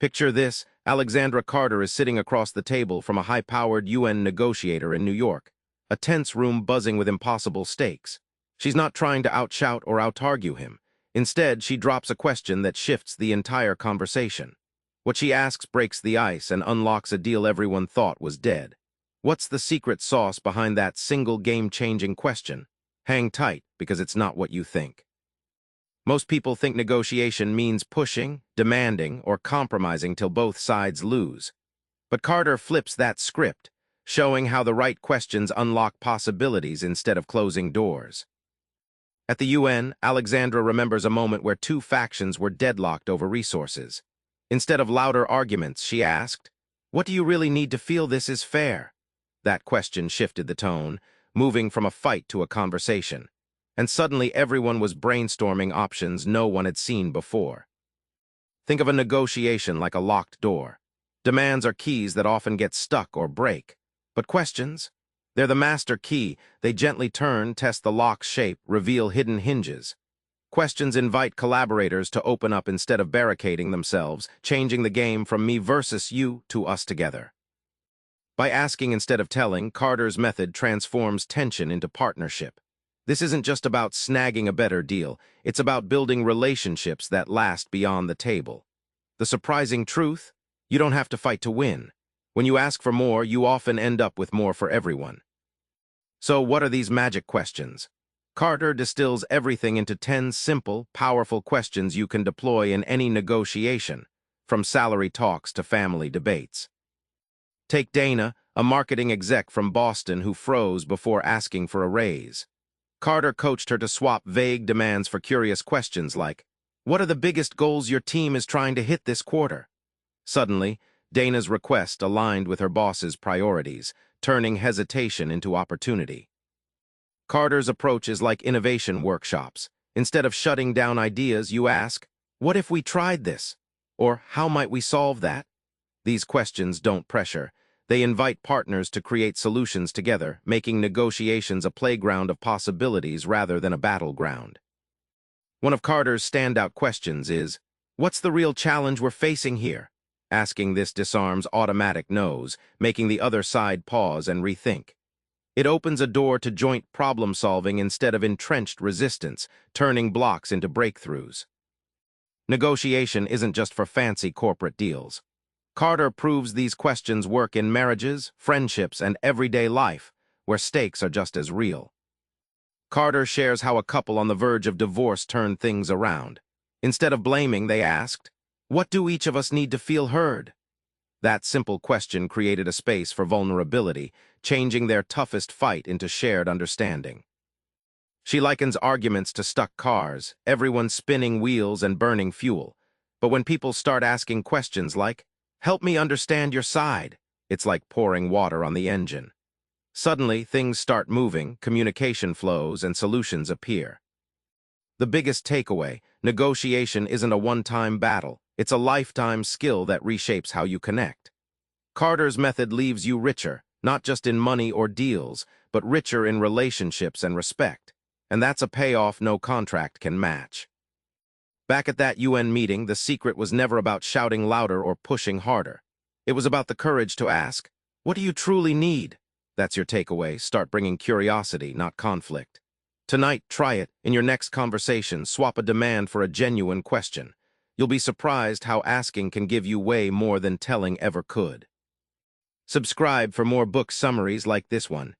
Picture this: Alexandra Carter is sitting across the table from a high-powered UN negotiator in New York, a tense room buzzing with impossible stakes. She's not trying to outshout or out-argue him. Instead, she drops a question that shifts the entire conversation. What she asks breaks the ice and unlocks a deal everyone thought was dead. What's the secret sauce behind that single game-changing question? Hang tight, because it's not what you think. Most people think negotiation means pushing, demanding, or compromising till both sides lose. But Carter flips that script, showing how the right questions unlock possibilities instead of closing doors. At the UN, Alexandra remembers a moment where two factions were deadlocked over resources. Instead of louder arguments, she asked, "What do you really need to feel this is fair?" That question shifted the tone, moving from a fight to a conversation. And suddenly everyone was brainstorming options no one had seen before. Think of a negotiation like a locked door. Demands are keys that often get stuck or break. But questions? They're the master key. They gently turn, test the lock's shape, reveal hidden hinges. Questions invite collaborators to open up instead of barricading themselves, changing the game from me versus you to us together. By asking instead of telling, Carter's method transforms tension into partnership. This isn't just about snagging a better deal, it's about building relationships that last beyond the table. The surprising truth? You don't have to fight to win. When you ask for more, you often end up with more for everyone. So what are these magic questions? Carter distills everything into 10 simple, powerful questions you can deploy in any negotiation, from salary talks to family debates. Take Dana, a marketing exec from Boston who froze before asking for a raise. Carter coached her to swap vague demands for curious questions like, "What are the biggest goals your team is trying to hit this quarter?" Suddenly, Dana's request aligned with her boss's priorities, turning hesitation into opportunity. Carter's approach is like innovation workshops. Instead of shutting down ideas, you ask, "What if we tried this?" Or, "How might we solve that?" These questions don't pressure. They invite partners to create solutions together, making negotiations a playground of possibilities rather than a battleground. One of Carter's standout questions is, "What's the real challenge we're facing here?" Asking this disarms automatic no's, making the other side pause and rethink. It opens a door to joint problem-solving instead of entrenched resistance, turning blocks into breakthroughs. Negotiation isn't just for fancy corporate deals. Carter proves these questions work in marriages, friendships, and everyday life, where stakes are just as real. Carter shares how a couple on the verge of divorce turned things around. Instead of blaming, they asked, "What do each of us need to feel heard?" That simple question created a space for vulnerability, changing their toughest fight into shared understanding. She likens arguments to stuck cars, everyone spinning wheels and burning fuel. But when people start asking questions like, "Help me understand your side," it's like pouring water on the engine. Suddenly, things start moving, communication flows, and solutions appear. The biggest takeaway: negotiation isn't a one-time battle. It's a lifetime skill that reshapes how you connect. Carter's method leaves you richer, not just in money or deals, but richer in relationships and respect. And that's a payoff no contract can match. Back at that UN meeting, the secret was never about shouting louder or pushing harder. It was about the courage to ask, "What do you truly need?" That's your takeaway. Start bringing curiosity, not conflict. Tonight, try it. In your next conversation, swap a demand for a genuine question. You'll be surprised how asking can give you way more than telling ever could. Subscribe for more book summaries like this one.